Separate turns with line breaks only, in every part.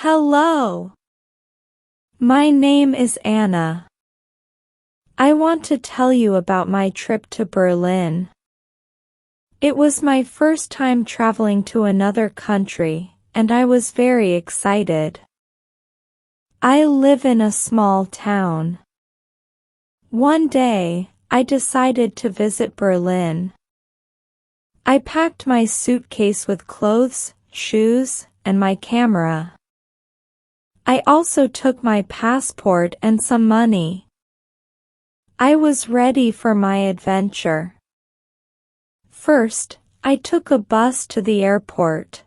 Hello. My name is Anna. I want to tell you about my trip to Berlin. It was my first time traveling to another country, and I was very excited. I live in a small town. One day, I decided to visit Berlin. I packed my suitcase with clothes, shoes, and my camera. I also took my passport and some money. I was ready for my adventure. First, I took a bus to the airport.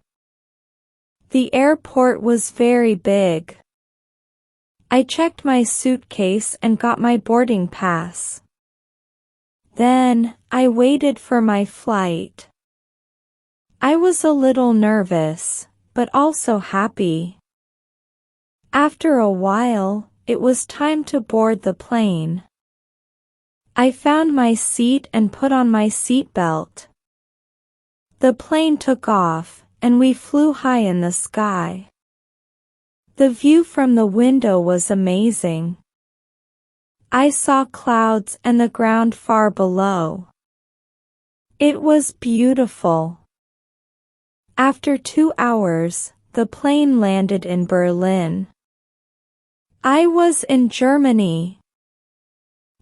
The airport was very big. I checked my suitcase and got my boarding pass. Then, I waited for my flight. I was a little nervous, but also happy. After a while, it was time to board the plane. I found my seat and put on my seatbelt. The plane took off, and we flew high in the sky. The view from the window was amazing. I saw clouds and the ground far below. It was beautiful. After 2 hours, the plane landed in Berlin. I was in Germany.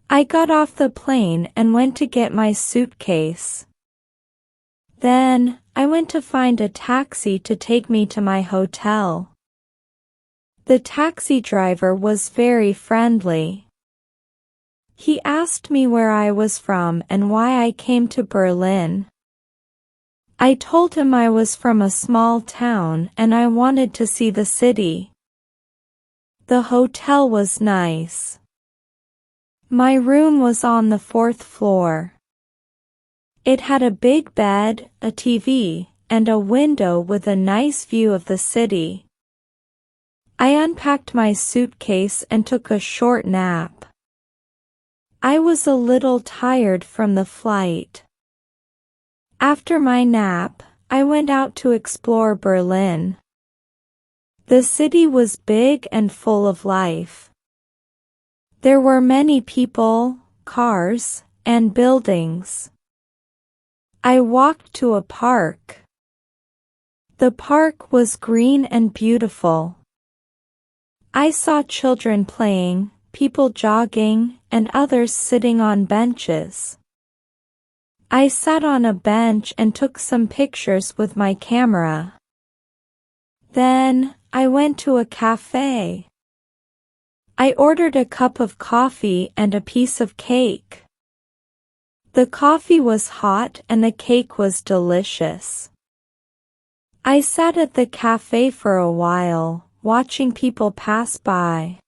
I got off the plane and went to get my suitcase. Then, I went to find a taxi to take me to my hotel. The taxi driver was very friendly. He asked me where I was from and why I came to Berlin. I told him I was from a small town and I wanted to see the city. The hotel was nice. My room was on the 4th floor. It had a big bed, a TV, and a window with a nice view of the city. I unpacked my suitcase and took a short nap. I was a little tired from the flight. After my nap, I went out to explore Berlin. The city was big and full of life. There were many people, cars, and buildings. I walked to a park. The park was green and beautiful. I saw children playing, people jogging, and others sitting on benches. I sat on a bench and took some pictures with my camera. Then, I went to a cafe. I ordered a cup of coffee and a piece of cake. The coffee was hot and the cake was delicious. I sat at the cafe for a while, watching people pass by.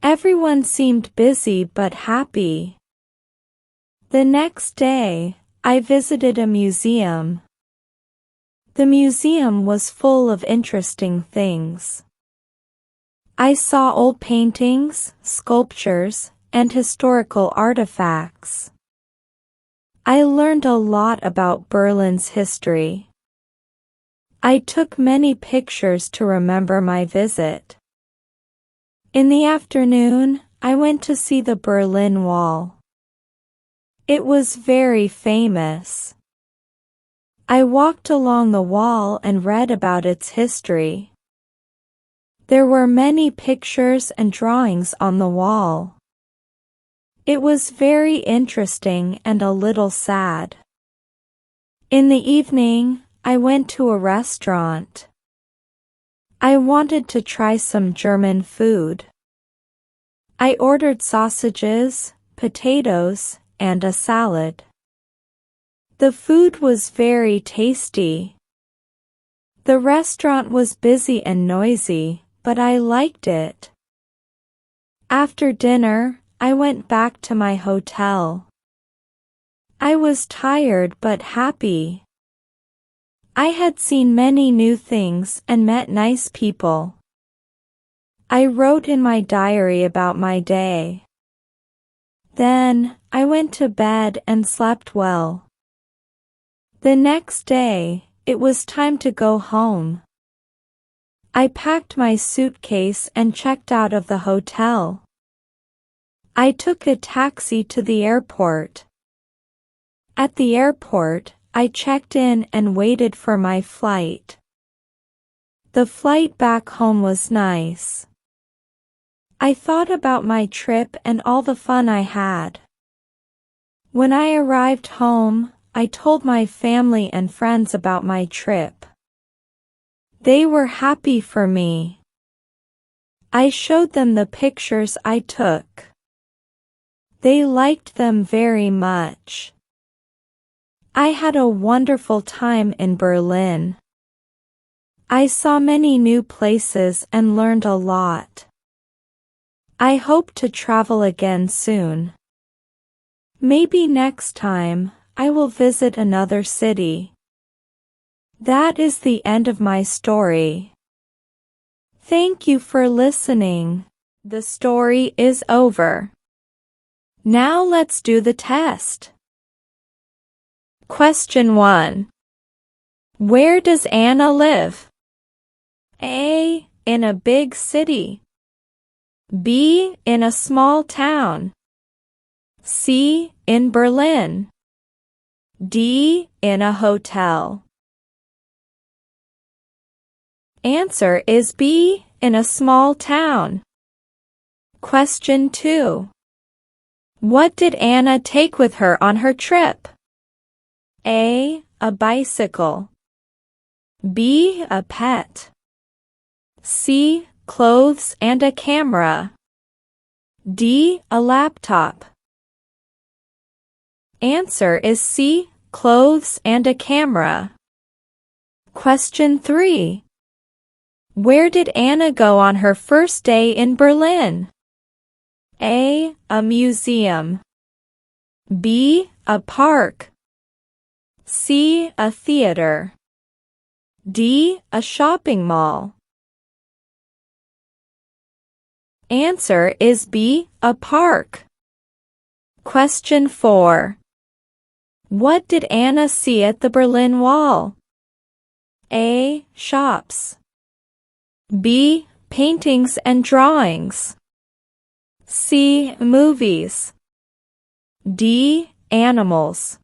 Everyone seemed busy but happy. The next day, I visited a museum. The museum was full of interesting things. I saw old paintings, sculptures, and historical artifacts. I learned a lot about Berlin's history. I took many pictures to remember my visit. In the afternoon, I went to see the Berlin Wall. It was very famous. I walked along the wall and read about its history. There were many pictures and drawings on the wall. It was very interesting and a little sad. In the evening, I went to a restaurant. I wanted to try some German food. I ordered sausages, potatoes, and a salad. The food was very tasty. The restaurant was busy and noisy, but I liked it. After dinner, I went back to my hotel. I was tired but happy. I had seen many new things and met nice people. I wrote in my diary about my day. Then, I went to bed and slept well. The next day, it was time to go home. I packed my suitcase and checked out of the hotel. I took a taxi to the airport. At the airport, I checked in and waited for my flight. The flight back home was nice. I thought about my trip and all the fun I had. When I arrived home, I told my family and friends about my trip. They were happy for me. I showed them the pictures I took. They liked them very much. I had a wonderful time in Berlin. I saw many new places and learned a lot. I hope to travel again soon. Maybe next time, I will visit another city. That is the end of my story. Thank you for listening. The story is over. Now let's do the test. Question 1. Where does Anna live? A. In a big city. B. In a small town. C. In Berlin. D. In a hotel. Answer is B. In a small town. Question 2. What did Anna take with her on her trip? A. A bicycle. B. A pet. C. Clothes and a camera. D. A laptop. Answer is C. Clothes and a camera. Question 3. Where did Anna go on her first day in Berlin? A. A museum. B. A park. C. A theater. D. A shopping mall. Answer is B. A park. Question 4. What did Anna see at the Berlin Wall? A. Shops. B. Paintings and drawings. C. Movies. D. Animals.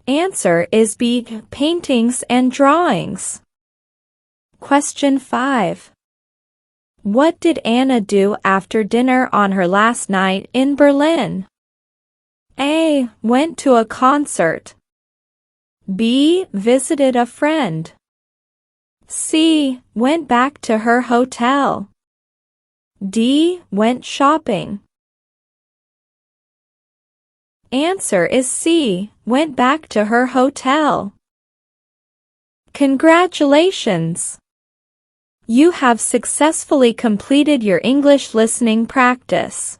Answer is B. Paintings and drawings. Question 5. What did Anna do after dinner on her last night in Berlin? A. Went to a concert. B. Visited a friend. C. Went back to her hotel. D. Went shopping. Answer is C. Went back to her hotel. Congratulations! You have successfully completed your English listening practice.